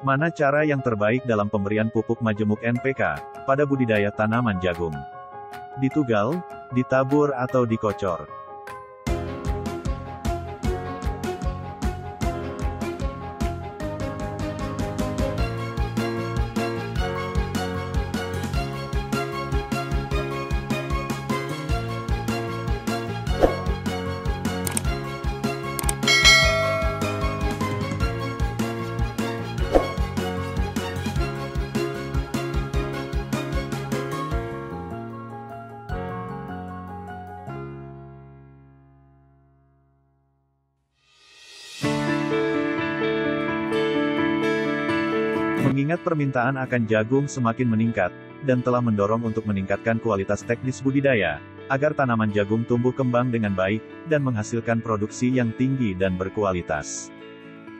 Mana cara yang terbaik dalam pemberian pupuk majemuk NPK pada budidaya tanaman jagung? Ditugal, ditabur atau dikocor? Mengingat permintaan akan jagung semakin meningkat, dan telah mendorong untuk meningkatkan kualitas teknis budidaya, agar tanaman jagung tumbuh kembang dengan baik, dan menghasilkan produksi yang tinggi dan berkualitas.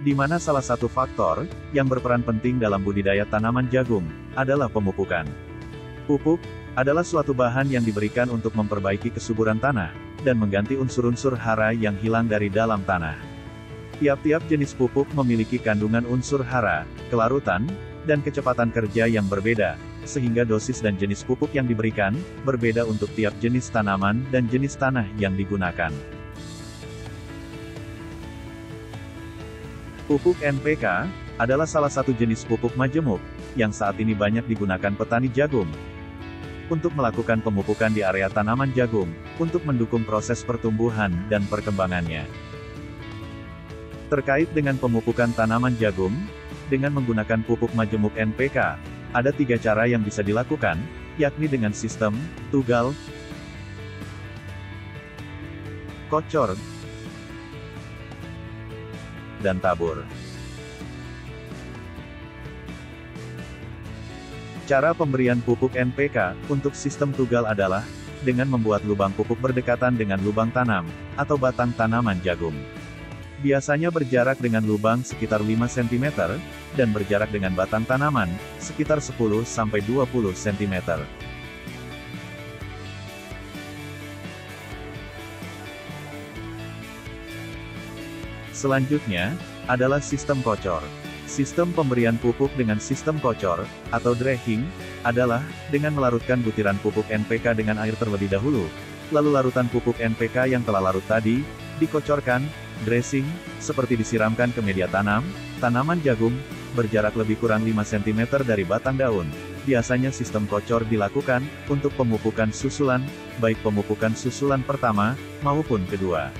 Di mana salah satu faktor, yang berperan penting dalam budidaya tanaman jagung, adalah pemupukan. Pupuk, adalah suatu bahan yang diberikan untuk memperbaiki kesuburan tanah, dan mengganti unsur-unsur hara yang hilang dari dalam tanah. Tiap-tiap jenis pupuk memiliki kandungan unsur hara, kelarutan, dan kecepatan kerja yang berbeda, sehingga dosis dan jenis pupuk yang diberikan, berbeda untuk tiap jenis tanaman dan jenis tanah yang digunakan. Pupuk NPK, adalah salah satu jenis pupuk majemuk, yang saat ini banyak digunakan petani jagung. Untuk melakukan pemupukan di area tanaman jagung, untuk mendukung proses pertumbuhan dan perkembangannya. Terkait dengan pemupukan tanaman jagung, dengan menggunakan pupuk majemuk NPK, ada 3 cara yang bisa dilakukan, yakni dengan sistem tugal, kocor, dan tabur. Cara pemberian pupuk NPK untuk sistem tugal adalah dengan membuat lubang pupuk berdekatan dengan lubang tanam atau batang tanaman jagung. Biasanya berjarak dengan lubang sekitar 5 cm, dan berjarak dengan batang tanaman, sekitar 10-20 cm. Selanjutnya, adalah sistem kocor. Sistem pemberian pupuk dengan sistem kocor, atau drenching, adalah dengan melarutkan butiran pupuk NPK dengan air terlebih dahulu, lalu larutan pupuk NPK yang telah larut tadi, dikocorkan, dressing, seperti disiramkan ke media tanam, tanaman jagung, berjarak lebih kurang 5 cm dari batang daun. Biasanya sistem kocor dilakukan, untuk pemupukan susulan, baik pemupukan susulan pertama, maupun kedua.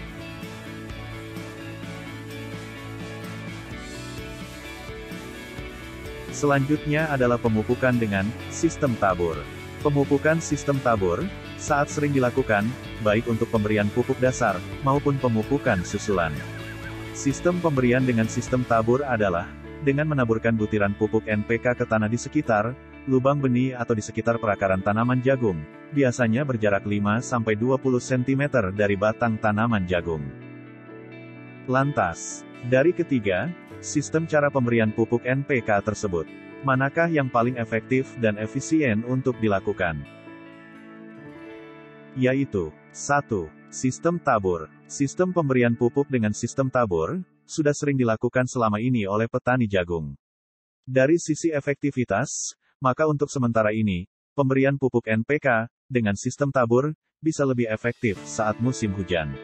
Selanjutnya adalah pemupukan dengan sistem tabur. Pemupukan sistem tabur, saat sering dilakukan, baik untuk pemberian pupuk dasar, maupun pemupukan susulan. Sistem pemberian dengan sistem tabur adalah, dengan menaburkan butiran pupuk NPK ke tanah di sekitar, lubang benih atau di sekitar perakaran tanaman jagung, biasanya berjarak 5-20 cm dari batang tanaman jagung. Lantas, dari ketiga, sistem cara pemberian pupuk NPK tersebut, manakah yang paling efektif dan efisien untuk dilakukan? Yaitu, 1. Sistem tabur. Sistem pemberian pupuk dengan sistem tabur, sudah sering dilakukan selama ini oleh petani jagung. Dari sisi efektivitas, maka untuk sementara ini, pemberian pupuk NPK, dengan sistem tabur, bisa lebih efektif saat musim hujan.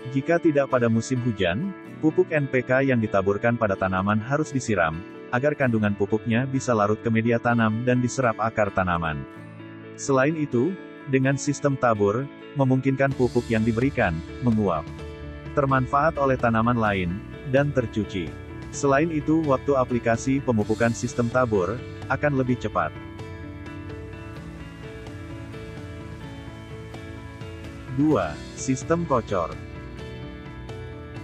Jika tidak pada musim hujan, pupuk NPK yang ditaburkan pada tanaman harus disiram, agar kandungan pupuknya bisa larut ke media tanam dan diserap akar tanaman. Selain itu, dengan sistem tabur, memungkinkan pupuk yang diberikan, menguap, termanfaat oleh tanaman lain, dan tercuci. Selain itu, waktu aplikasi pemupukan sistem tabur, akan lebih cepat. 2. Sistem kocor.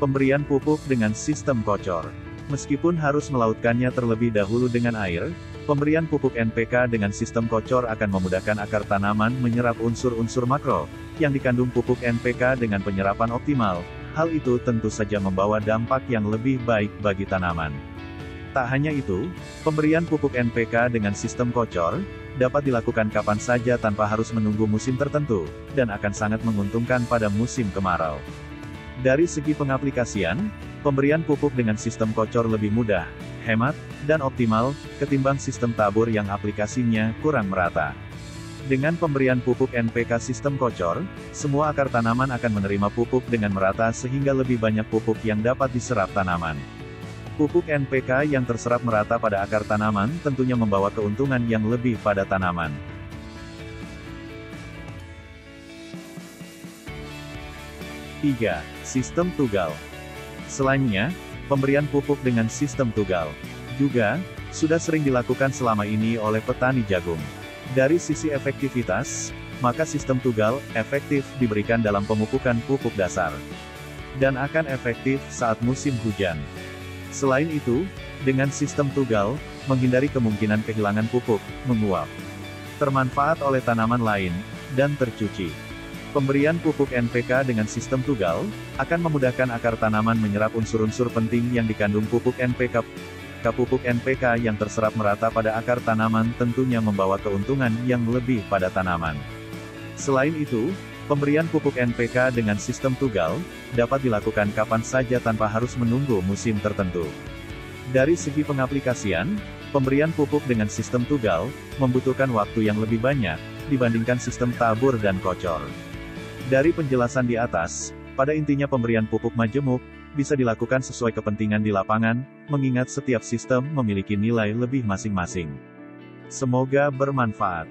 Pemberian pupuk dengan sistem kocor. Meskipun harus melautkannya terlebih dahulu dengan air, pemberian pupuk NPK dengan sistem kocor akan memudahkan akar tanaman menyerap unsur-unsur makro, yang dikandung pupuk NPK dengan penyerapan optimal. Hal itu tentu saja membawa dampak yang lebih baik bagi tanaman. Tak hanya itu, pemberian pupuk NPK dengan sistem kocor, dapat dilakukan kapan saja tanpa harus menunggu musim tertentu, dan akan sangat menguntungkan pada musim kemarau. Dari segi pengaplikasian, pemberian pupuk dengan sistem kocor lebih mudah, hemat, dan optimal, ketimbang sistem tabur yang aplikasinya kurang merata. Dengan pemberian pupuk NPK sistem kocor, semua akar tanaman akan menerima pupuk dengan merata sehingga lebih banyak pupuk yang dapat diserap tanaman. Pupuk NPK yang terserap merata pada akar tanaman tentunya membawa keuntungan yang lebih pada tanaman. 3. Sistem tugal. Selainnya, pemberian pupuk dengan sistem tugal juga sudah sering dilakukan selama ini oleh petani jagung. Dari sisi efektivitas, maka sistem tugal efektif diberikan dalam pemupukan pupuk dasar dan akan efektif saat musim hujan. Selain itu, dengan sistem tugal, menghindari kemungkinan kehilangan pupuk, menguap, termanfaat oleh tanaman lain, dan tercuci. Pemberian pupuk NPK dengan sistem tugal akan memudahkan akar tanaman menyerap unsur-unsur penting yang dikandung pupuk NPK. Pupuk NPK yang terserap merata pada akar tanaman tentunya membawa keuntungan yang lebih pada tanaman. Selain itu, pemberian pupuk NPK dengan sistem tugal dapat dilakukan kapan saja tanpa harus menunggu musim tertentu. Dari segi pengaplikasian, pemberian pupuk dengan sistem tugal membutuhkan waktu yang lebih banyak dibandingkan sistem tabur dan kocor. Dari penjelasan di atas, pada intinya pemberian pupuk majemuk bisa dilakukan sesuai kepentingan di lapangan, mengingat setiap sistem memiliki nilai lebih masing-masing. Semoga bermanfaat.